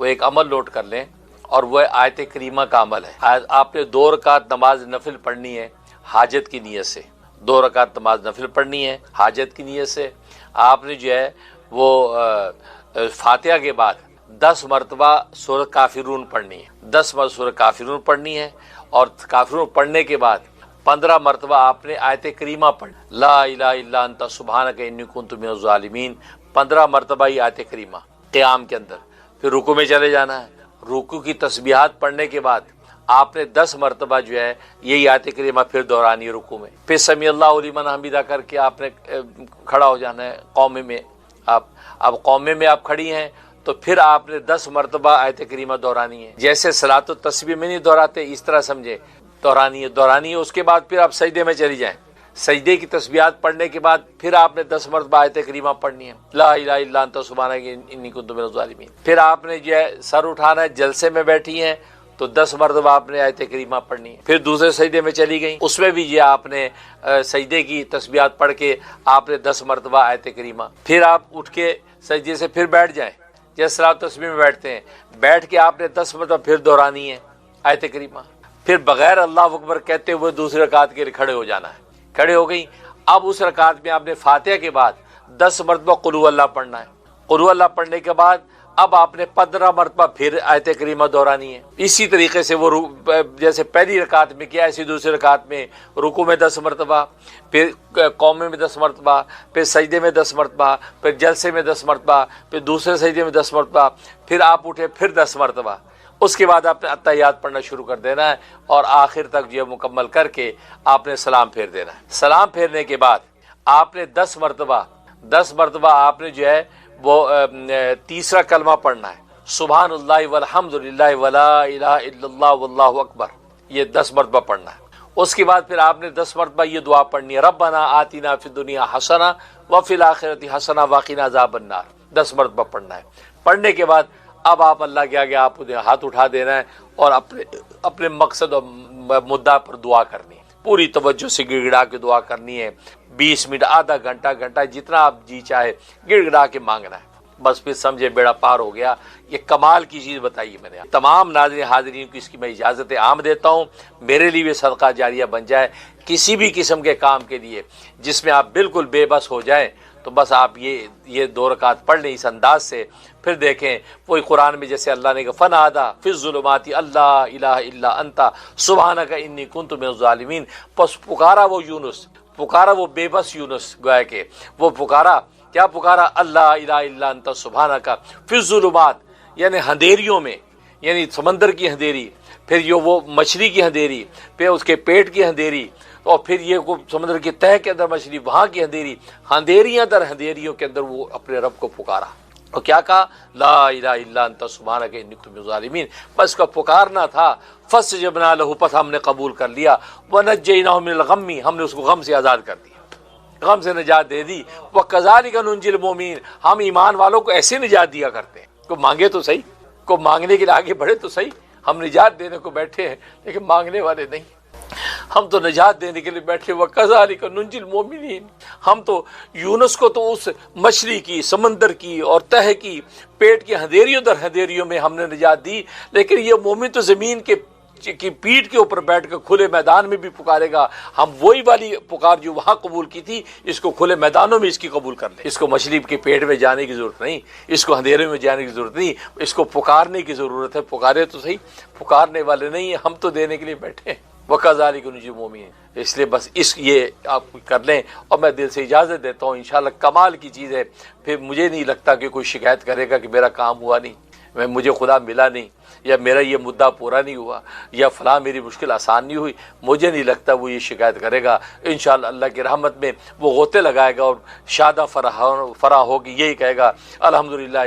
ایک عمل نوٹ کر لیں، اور وہ آیت کریمہ کا عمل ہے۔ آپ نے 2 رکعت نماز نفل پڑھنی ہے حاجت کی نیت سے، 2 رکعت نماز نفل پڑھنی ہے حاجت کی نیت سے۔ آپ نے جو ہے وہ فاتحہ کے بعد 10 مرتبہ سورۃ کافرون پڑھنی ہے، 10 مرتبہ سورۃ کافرون پڑھنی ہے، اور کافرون پڑھنے کے بعد 15 مرتبہ آپ نے آیت کریمہ پڑھ، لا الہ الا انت سبحانک انی کنت من الظالمین، 15 مرتبہ ہی آیت کریمہ قیام کے اندر۔ پھر رکوع میں چلے جانا ہے، رکوع کی تسبیحات پڑھنے کے بعد آپ نے 10 مرتبہ جو ہے یہی آیت کریمہ پھر دہرانی ہے رکوع میں۔ پھر سمیع اللہ لمن حمیدہ کر کے آپ نے کھڑا ہو جانا ہے قومے میں۔ اب قومے میں آپ کھڑی ہیں تو پھر آپ نے 10 مرتبہ آیت کریمہ دہرانی ہے، جیسے صلاۃ التسبیح میں نہیں دہراتے اس طرح سمجھے، دہرانی ہے۔ اس کے بعد پھر آپ سجدے میں چلی جائیں، سجدے کی تسبیحات پڑھنے کے بعد پھر آپ نے 10 مرتبہ آیت کریمہ پڑھنی ہے، لا الہ الا انت سبحانک انی کنت من الظالمین۔ پھر آپ نے جو ہے سر اٹھانا ہے، جلسے میں بیٹھی ہیں تو 10 مرتبہ آپ نے آیت کریمہ پڑھنی ہے۔ پھر دوسرے سجدے میں چلی گئیں، اس میں بھی یہ آپ نے سجدے کی تسبیحات پڑھ کے آپ نے 10 مرتبہ آیت کریمہ۔ پھر آپ اٹھ کے سجدے سے پھر بیٹھ جائیں، جیسے صلاۃ التسبیح میں بیٹھتے ہیں، بیٹھ کے آپ نے 10 مرتبہ پھر دہرانی ہے آیت کریمہ۔ پھر بغیر اللہ اکبر کہتے ہوئے دوسری رکعت کے لیے کھڑے ہو جانا ہے، کھڑے ہو گئی۔ اب اس رکعت میں آپ نے فاتحہ کے بعد 10 مرتبہ قل هو اللہ پڑھنا ہے، قل هو اللہ پڑھنے کے بعد اب آپ نے 15 مرتبہ پھر آیت کریمہ دہرانی ہے۔ اسی طریقے سے وہ جیسے پہلی رکعت میں کیا، ایسی دوسری رکعت میں رکوع میں 10 مرتبہ، پھر قومے میں 10 مرتبہ، پھر سجدے میں 10 مرتبہ، پھر جلسے میں 10 مرتبہ، پھر دوسرے سجدے میں 10 مرتبہ، پھر آپ اٹھے پھر 10 مرتبہ۔ اس کے بعد آپ نے اتحیات پڑھنا شروع کر دینا ہے، اور آخر تک جو مکمل کر کے آپ نے سلام پھیر دینا ہے۔ سلام پھیرنے کے بعد آپ نے 10 مرتبہ آپ نے جو ہے وہ تیسرا کلمہ پڑھنا ہے، سبحان اللہ والحمد للہ ولا الہ الا اللہ واللہ اکبر، یہ 10 مرتبہ پڑھنا ہے۔ اس کے بعد پھر آپ نے 10 مرتبہ یہ دعا پڑھنی ہے، ربنا آتنا فی الدنیا حسنہ وفی الآخرۃ حسنہ وقنا عذاب النار، 10 مرتبہ پڑھنا ہے۔ پڑھنے کے بعد اب آپ اللہ کے آگے آپ ہاتھ اٹھا دینا ہے، اور اپنے مقصد اور مدعا پر دعا کرنی ہے، پوری توجہ سے گڑ گڑا کے دعا کرنی ہے، 20 منٹ، آدھا گھنٹہ جتنا آپ جی چاہے گڑ گڑا کے مانگنا ہے، بس پھر سمجھے بیڑا پار ہو گیا۔ یہ کمال کی چیز بتائی میں نے۔ تمام ناظرین حاضرین کو اس کی میں اجازت عام دیتا ہوں، میرے لیے بھی صدقہ جاریہ بن جائے کسی بھی قسم کے کام کے لیے جس میں آپ بالکل بے بس ہو جائیں، تو بس آپ یہ 2 رکعت پڑھ لیں اس انداز سے۔ پھر دیکھیں وہی قرآن میں جیسے اللہ نے کہا فنادا فی الظلمات اللہ الہ الا انت سبحانک انی کنت من الظالمین، پس پکارا وہ یونس، پکارا وہ بے بس یونس، گویا کہ وہ پکارا، کیا پکارا، اللہ الہ الا انت سبحانک فی الظلمات، یعنی اندھیریوں میں، یعنی سمندر کی اندھیری، پھر یہ وہ مچھلی کی اندھیری، پھر اس کے پیٹ کی اندھیری، اور پھر یہ سمندر کی تہہ کے اندر مچھلی، وہاں کی اندھیری، اندھیریاں در اندھیریوں کے اندر وہ اپنے رب کو پکارا، اور کیا کہا، لا الہ الا انت سبحانک انی کنت من الظالمین، بس کا پکارنا تھا، فاستجبنا لہ، پس ہم نے قبول کر لیا، ونجیناہ من الغم، ہم نے اس کو غم سے آزاد کر دیا، غم سے نجات دے دی، وکذالک ننجی المؤمنین، ہم ایمان والوں کو ایسے نجات دیا کرتے ہیں، کو مانگے تو صحیح، کو مانگنے کے لیے آگے بڑھے تو صحیح، ہم نجات دینے کو بیٹھے ہیں لیکن مانگنے والے نہیں، ہم تو نجات دینے کے لیے بیٹھے، وَكَذَلِكَ نُنْجِي الْمُؤْمِنِينَ، ہم تو یونس کو تو اس مچھلی کی، سمندر کی اور تہہ کی، پیٹ کی اندھیریوں در اندھیریوں میں ہم نے نجات دی، لیکن یہ مومن تو زمین کی پیٹھ کے اوپر بیٹھ کر کھلے میدان میں بھی پکارے گا، ہم وہی والی پکار جو وہاں قبول کی تھی اس کو کھلے میدانوں میں اس کی قبول کر لیں، اس کو مچھلی کے پیٹ میں جانے کی ضرورت نہیں، اس کو اندھیرے میں جانے کی ضرورت نہیں، اس کو پکارنے کی ضرورت ہے، پکارے تو صحیح، پکارنے والے نہیں ہیں، ہم تو دینے کے لیے بیٹھے ہیں، وَكَذَلِكَ نُنْجِي الْمُؤْمِنِينَ، اس لیے بس یہ آپ کر لیں، اور میں دل سے اجازت دیتا ہوں، انشاءاللہ کمال کی چیز ہے، پھر مجھے نہیں لگتا کہ کوئی شکایت کرے گا کہ میرا کام ہوا نہیں، مجھے خدا ملا نہیں، یا میرا یہ مدعا پورا نہیں ہوا، یا فلاں میری مشکل آسان نہیں ہوئی، مجھے نہیں لگتا وہ یہ شکایت کرے گا، انشاءاللہ اللہ کی رحمت میں وہ غوطے لگائے گا اور شادہ فرح ہوگی، یہی کہے گا الحمدللہ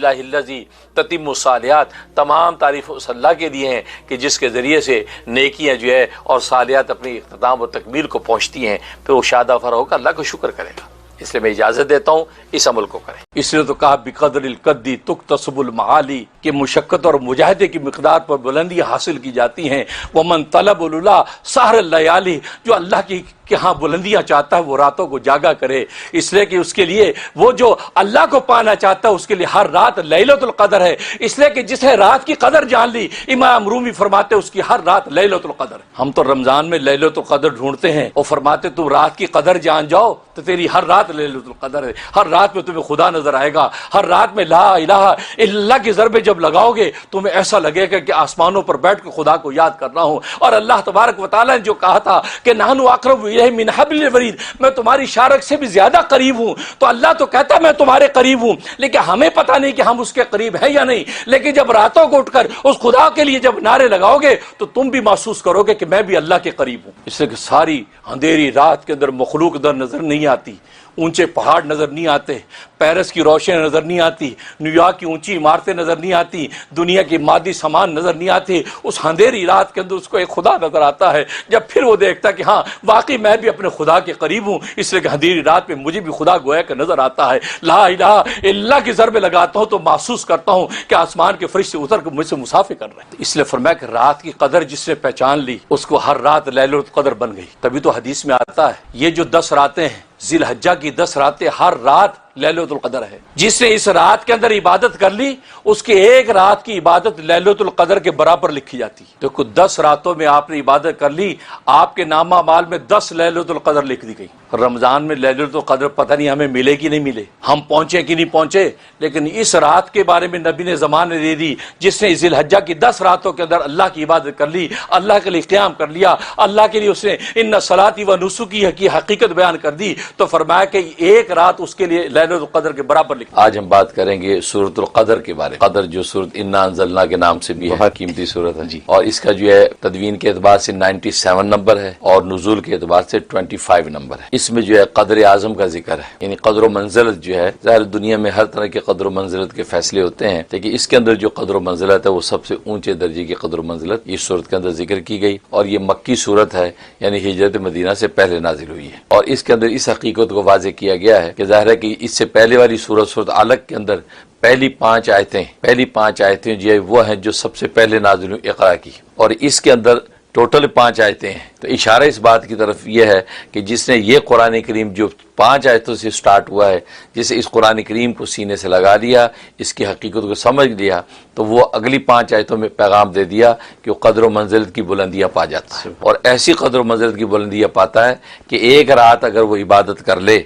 الذی تتم الصالحات، تمام تعریف اس اللہ کے لیے ہیں کہ جس کے ذریعے سے نیکیاں جو ہے اور صالحات اپنی اختتام و تکمیل کو پہنچتی ہیں، پھر وہ شادہ فرح ہوگا، اللہ کا شکر کرے گا، اس لیے میں اجازت دیتا ہوں اس عمل کو کریں۔ اس لیے تو کہا بقدر القدی تکتسب المعالی، کہ مشقت اور مجاہدے کی مقدار پر بلندی حاصل کی جاتی ہیں، ومن طلب العلا سحر اللیالی، جو اللہ کی کہ ہاں بلندیاں چاہتا ہے وہ راتوں کو جاگا کرے، اس لیے کہ اس کے لیے وہ جو اللہ کو پانا چاہتا ہے اس کے لیے ہر رات لیلۃ القدر ہے، اس لیے کہ جس نے رات کی قدر جان لی، امام رومی فرماتے اس کی ہر رات لیلۃ القدر ہے۔ ہم تو رمضان میں لیلۃ القدر ڈھونڈتے ہیں اور فرماتے تم رات کی قدر جان جاؤ تو تیری ہر رات لیلۃ القدر ہے، ہر رات میں تمہیں خدا نظر آئے گا، ہر رات میں لا الہ الا اللہ کی ضربیں جب لگاؤ گے تمہیں ایسا لگے گا کہ آسمانوں پر بیٹھ کے خدا کو یاد کر رہا ہوں۔ اور اللہ تبارک و تعالیٰ نے جو کہا تھا کہ نحن اقرب الیہ من حبل الورید، میں تمہاری شارک سے بھی زیادہ قریب ہوں، تو اللہ تو کہتا ہے میں تمہارے قریب ہوں، لیکن ہمیں پتہ نہیں کہ ہم اس کے قریب ہیں یا نہیں، لیکن جب راتوں کو اٹھ کر اس خدا کے لیے جب نعرے لگاؤ گے تو تم بھی محسوس کرو گے کہ میں بھی اللہ کے قریب ہوں۔ اس لیے کہ ساری اندھیری رات کے اندر مخلوق در نظر نہیں آتی، اونچے پہاڑ نظر نہیں آتے، پیرس کی روشنی نظر نہیں آتی، نیو یارک کی اونچی عمارتیں نظر نہیں آتی، دنیا کی مادی سامان نظر نہیں آتے، اس اندھیری رات کے اندر اس کو ایک خدا نظر آتا ہے، جب پھر وہ دیکھتا ہے کہ ہاں واقعی میں بھی اپنے خدا کے قریب ہوں، اس لیے کہ اندھیری رات میں مجھے بھی خدا گویا کہ نظر آتا ہے، لا الہ الا اللہ کی ضربیں لگاتا ہوں تو محسوس کرتا ہوں کہ آسمان کے فرشتے اتر کے مجھ سے مسافر کر رہے ہیں۔ اس لیے فرمایا کہ رات کی قدر جس نے پہچان لی اس کو ہر رات لیلۃ القدر بن گئی۔ تبھی تو حدیث میں آتا ہے یہ جو 10 راتیں ہیں، ذی الحجہ کی 10 راتیں، ہر رات لیلۃ القدر ہے، جس نے اس رات کے اندر عبادت کر لی اس کی ایک رات کی عبادت لیلۃ القدر کے برابر لکھی جاتی ہے۔ دیکھو 10 راتوں میں آپ نے عبادت کر لی، آپ کے نامہ اعمال میں 10 لیلۃ القدر لکھ دی گئی۔ رمضان میں لیلۃ القدر پتہ نہیں ہمیں ملے کہ نہیں ملے، ہم پہنچے کہ نہیں پہنچے، لیکن اس رات کے بارے میں نبی نے زمان دے دی جس نے ذی الحجہ کی 10 راتوں کے اندر اللہ کی عبادت کر لی، اللہ کے لیے قیام کر لیا، اللہ کے لیے اس نے ان صلاتی و نسکی کی حقیقت بیان کر دی، تو فرمایا کہ ایک رات اس کے لیے لیلۃ القدر کے برابر لکھی۔ آج ہم بات کریں گے سورۃ القدر کے بارے میں۔ قدر جو سورۃ انا انزلنا کے نام سے بھی ہے، بہت قیمتی سورت ہے جی، اور اس کا جو ہے تدوین کے اعتبار سے 97 نمبر ہے اور نزول کے اعتبار سے 25 نمبر ہے۔ اس میں جو ہے قدر اعظم کا ذکر ہے، یعنی قدر و منزلت جو ہے، ظاہر دنیا میں ہر طرح کے قدر و منزلت کے فیصلے ہوتے ہیں، لیکن اس کے اندر جو قدر و منزلت ہے وہ سب سے اونچے درجے کی قدر و منزلت اس صورت کے اندر ذکر کی گئی، اور یہ مکی صورت ہے، یعنی ہجرت مدینہ سے پہلے نازل ہوئی ہے، اور اس کے اندر اس حقیقت کو واضح کیا گیا ہے کہ ظاہر ہے کہ اس سے پہلے والی سورت علق کے اندر پہلی 5 آیتیں جو ہے وہ ہیں جو سب سے پہلے نازل ہوئی اقرا کی، اور اس کے اندر ٹوٹل 5 آیتیں ہیں۔ تو اشارہ اس بات کی طرف یہ ہے کہ جس نے یہ قرآن کریم جو 5 آیتوں سے سٹارٹ ہوا ہے، جسے اس قرآن کریم کو سینے سے لگا لیا، اس کی حقیقت کو سمجھ لیا، تو وہ اگلی 5 آیتوں میں پیغام دے دیا کہ وہ قدر و منزلت کی بلندیاں پا جاتا ہے، اور ایسی قدر و منزلت کی بلندیاں پاتا ہے کہ ایک رات اگر وہ عبادت کر لے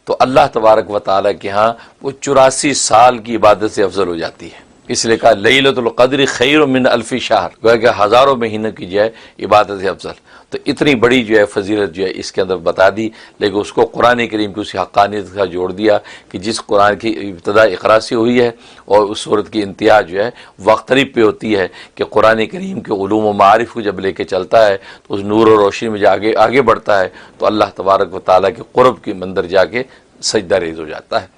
تو اللہ تبارک و تعالیٰ کے ہاں وہ 84 سال کی عبادت سے افضل ہو جاتی ہے۔ اس لیے کہا لیلۃ القدر خیر من الف شہر، گویا کہ ہزاروں مہینوں کی جو ہے عبادت سے افضل۔ تو اتنی بڑی جو ہے فضیلت جو ہے اس کے اندر بتا دی، لیکن اس کو قرآن کریم کی اس حقانیت کا جوڑ دیا کہ جس قرآن کی ابتدا اقرا سے ہوئی ہے، اور اس صورت کی انتہا جو ہے وقت قریب پہ ہوتی ہے کہ قرآن کریم کے علوم و معارف کو جب لے کے چلتا ہے تو اس نور و روشنی میں جا کے آگے بڑھتا ہے تو اللہ تبارک و تعالیٰ کے قرب کے مندر جا کے سجدہ ریز ہو جاتا ہے،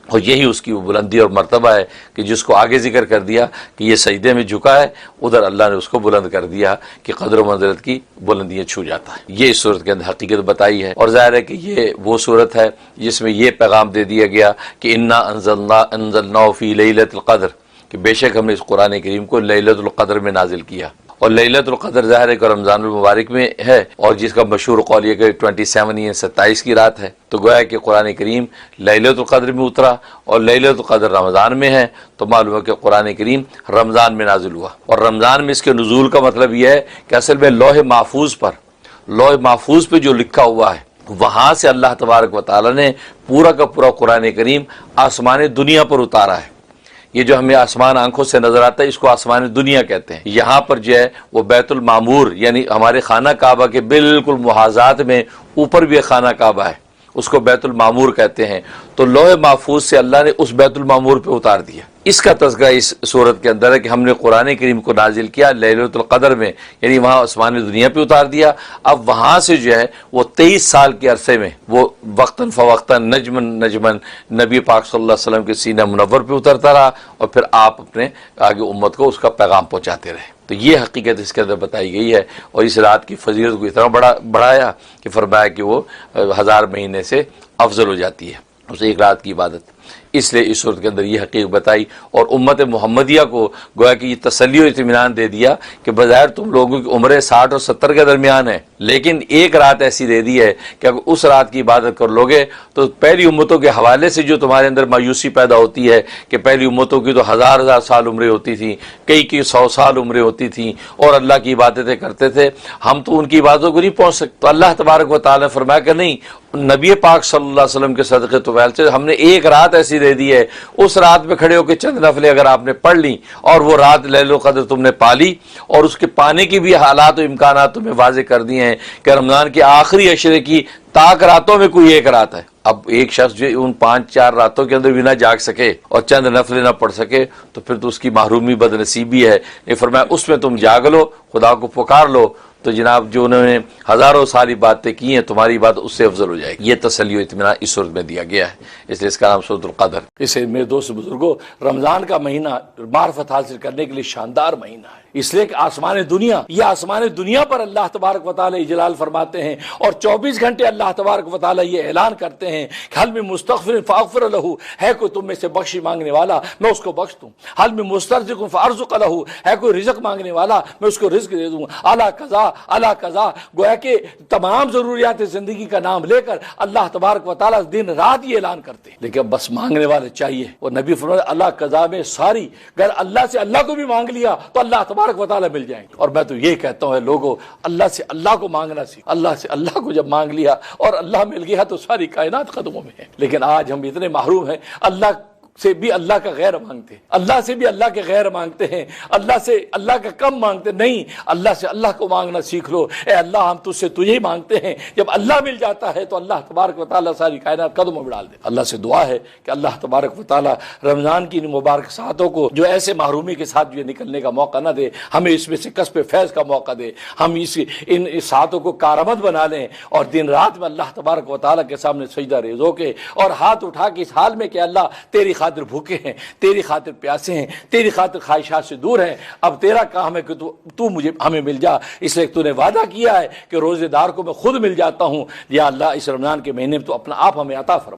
اور یہی اس کی بلندی اور مرتبہ ہے کہ جس کو آگے ذکر کر دیا کہ یہ سجدے میں جھکا ہے، ادھر اللہ نے اس کو بلند کر دیا کہ قدر و منزلت کی بلندیاں چھو جاتا ہے۔ یہ اس صورت کے اندر حقیقت بتائی ہے، اور ظاہر ہے کہ یہ وہ صورت ہے جس میں یہ پیغام دے دیا گیا کہ انا انزلناہ فی لیلۃ القدر، کہ بے شک ہم نے اس قرآن کریم کو لیلۃ القدر میں نازل کیا، اور لیلۃ القدر ظاہر ہے کہ رمضان المبارک میں ہے، اور جس کا مشہور قول یہ کہ 27 کی رات ہے، تو گویا کہ قرآن کریم لیلۃ القدر میں اترا اور لیلۃ القدر رمضان میں ہے، تو معلوم ہے کہ قرآن کریم رمضان میں نازل ہوا، اور رمضان میں اس کے نزول کا مطلب یہ ہے کہ اصل میں لوح محفوظ پہ جو لکھا ہوا ہے وہاں سے اللہ تبارک و تعالیٰ نے پورا کا پورا قرآن کریم آسمان دنیا پر اتارا ہے۔ یہ جو ہمیں آسمان آنکھوں سے نظر آتا ہے اس کو آسمان دنیا کہتے ہیں۔ یہاں پر جو ہے وہ بیت المعمور یعنی ہمارے خانہ کعبہ کے بالکل محاذات میں اوپر بھی خانہ کعبہ ہے، اس کو بیت المعمور کہتے ہیں، تو لوح محفوظ سے اللہ نے اس بیت المعمور پہ اتار دیا۔ اس کا تذکرہ اس صورت کے اندر ہے کہ ہم نے قرآن کریم کو نازل کیا لیلۃ القدر میں، یعنی وہاں آسمان دنیا پہ اتار دیا، اب وہاں سے جو ہے وہ 23 سال کے عرصے میں وہ وقتاً فوقتاً نجمن نبی پاک صلی اللہ علیہ وسلم کے سینہ منور پہ اترتا رہا، اور پھر آپ اپنے آگے امت کو اس کا پیغام پہنچاتے رہے۔ تو یہ حقیقت اس کے اندر بتائی گئی ہے، اور اس رات کی فضیلت کو اتنا بڑھایا کہ فرمایا کہ وہ 1000 مہینے سے افضل ہو جاتی ہے اس ایک رات کی عبادت۔ اس لیے اس صورت کے اندر یہ حقیقت بتائی اور امت محمدیہ کو گویا کہ یہ تسلی و اطمینان دے دیا کہ بظاہر تم لوگوں کی عمریں 60 اور 70 کے درمیان ہے، لیکن ایک رات ایسی دے دی ہے کہ اگر اس رات کی عبادت کر لوگے تو پہلی امتوں کے حوالے سے جو تمہارے اندر مایوسی پیدا ہوتی ہے کہ پہلی امتوں کی تو ہزار سال عمریں ہوتی تھیں، کئی کی 100 سال عمریں ہوتی تھیں اور اللہ کی عبادتیں کرتے تھے، ہم تو ان کی عبادتوں کو نہیں پہنچ سکتے۔ تو اللہ تبارک و تعالیٰ نے فرمایا کہ نہیں، نبی پاک صلی اللہ علیہ وسلم کے صدقے طفیل سے ہم نے ایک رات ایسی دے دی ہے، اس رات میں کھڑے ہو کے چند نفلیں اگر آپ نے پڑھ لی اور وہ رات لیل القدر تم نے پالی اور اس کے پانے کی بھی حالات و امکانات تمہیں واضح کر دیے ہیں کہ رمضان کے آخری عشرے کی تاک راتوں میں کوئی ایک رات ہے۔ اب ایک شخص جو ان 5-4 راتوں کے اندر بھی نہ جاگ سکے اور چند نفلیں نہ پڑھ سکے تو پھر تو اس کی محرومی بد نصیبی ہے۔ یہ فرمایا اس میں تم جاگ لو، خدا کو پکار لو، تو جناب جو انہوں نے ہزاروں سال باتیں کی ہیں تمہاری بات اس سے افضل ہو جائے گی۔ یہ تسلی و اطمینان اس صورت میں دیا گیا ہے، اس لیے اس کا نام سورۃ القدر۔ اسے میرے دوست بزرگوں، رمضان کا مہینہ معرفت حاصل کرنے کے لیے شاندار مہینہ ہے، اس لیے کہ آسمان دنیا پر اللہ تبارک و تعالی اجلال فرماتے ہیں اور 24 گھنٹے اللہ تبارک و تعالی یہ اعلان کرتے ہیں کہ حل من مستغفر فاغفر له، ہے کوئی تم میں سے بخشی مانگنے والا میں اس کو بخش دوں، حل من مسترزق فارزق له، ہے کوئی رزق مانگنے والا میں اس کو رزق دے دوں، اعلیٰ قضا، گویا کہ تمام ضروریات زندگی کا نام لے کر اللہ تبارک و تعالی دن رات یہ اعلان کرتے ہیں، لیکن بس مانگنے والے چاہیے۔ اور نبی فرمایا اللہ قضا میں ساری، اگر اللہ سے اللہ کو بھی مانگ لیا تو اللہ تبارک و تعالی مل جائیں گے۔ اور میں تو یہ کہتا ہوں لوگوں، اللہ سے اللہ کو مانگنا سیکھ، اللہ سے اللہ کو جب مانگ لیا اور اللہ مل گیا تو ساری کائنات قدموں میں ہے۔ لیکن آج ہم اتنے محروم ہیں، اللہ سے بھی اللہ کا غیر مانگتے ہیں، اللہ سے بھی اللہ کے غیر مانگتے ہیں، اللہ سے اللہ کا کم مانگتے نہیں، اللہ سے اللہ کو مانگنا سیکھ لو۔ اے اللہ ہم تجھ سے تجھے ہی مانگتے ہیں، جب اللہ مل جاتا ہے تو اللہ تبارک و تعالیٰ ساری کائنات قدموں میں ڈال دے۔ اللہ سے دعا ہے کہ اللہ تبارک و تعالیٰ رمضان کی ان مبارک ساعتوں کو جو ایسے محرومی کے ساتھ جو نکلنے کا موقع نہ دے، ہمیں اس میں سے کسب فیض کا موقع دے، ہم ان ساعتوں کو کارآمد بنا لیں اور دن رات میں اللہ تبارک و تعالیٰ کے سامنے سجدہ ریز ہو کے اور ہاتھ اٹھا کے اس حال میں کہ اللہ تیری خاطر بھوکے ہیں، تیری خاطر پیاسے ہیں، تیری خاطر خواہشات سے دور ہیں، اب تیرا کام ہے کہ تو مجھے ہمیں مل جا، اس لیے تو نے وعدہ کیا ہے کہ روزے دار کو میں خود مل جاتا ہوں، یا اللہ اس رمضان کے مہینے میں تو اپنا آپ ہمیں عطا فرما۔